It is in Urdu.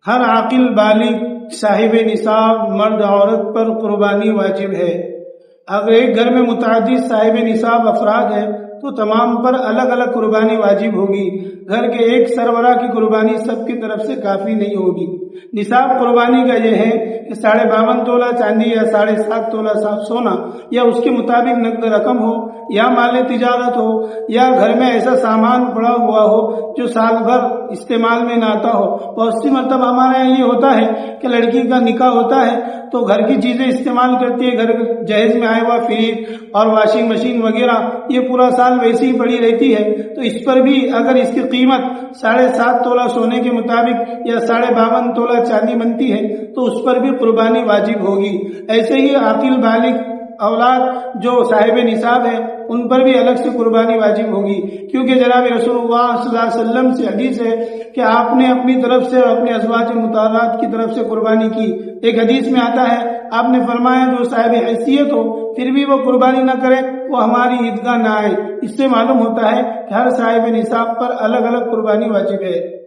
ہر عاقل بالغ صاحب نصاب مرد عورت پر قربانی واجب ہے۔ اگر ایک گھر میں متعدد صاحب نصاب افراد ہیں تو تمام پر الگ الگ قربانی واجب ہوگی۔ گھر کے ایک سربراہ کی قربانی سب کی طرف سے کافی نہیں ہوگی۔ نصاب قربانی کا یہ ہے کہ 52.5 تولہ چاندی یا 7.5 تولہ صاف سونا یا اس کے مطابق نقد رقم ہو یا مال تجارت ہو یا گھر میں ایسا سامان پڑا ہوا ہو جو سال بھر استعمال میں نہ آتا ہو۔ بہت سی مرتبہ ہمارے یہاں یہ ہوتا ہے کہ لڑکی کا نکاح ہوتا ہے تو گھر کی چیزیں استعمال کرتی ہے، گھر جہیز میں آیا ہوا فریج اور واشنگ مشین وغیرہ یہ پورا سال ویسے ہی پڑی رہتی ہے، تو اس پر بھی اگر اس کی قیمت 7.5 تولہ سونے کے مطابق یا 52.5 تولہ چاندی بنتی ہے تو اس پر بھی قربانی واجب ہوگی۔ ایسے ہی عاقل بالغ اولاد جو صاحب نصاب ہے ان پر بھی الگ سے قربانی واجب ہوگی، کیونکہ جناب رسول اللہ صلی اللہ علیہ وسلم سے حدیث ہے کہ آپ نے اپنی طرف سے اور اپنے ازواج مطہرات کی طرف سے قربانی کی۔ ایک حدیث میں آتا ہے آپ نے فرمایا جو صاحب حیثیت ہو پھر بھی وہ قربانی نہ کرے وہ ہماری عیدگاہ نہ آئے۔ اس سے معلوم ہوتا ہے کہ ہر صاحب نصاب پر الگ الگ قربانی واجب ہے۔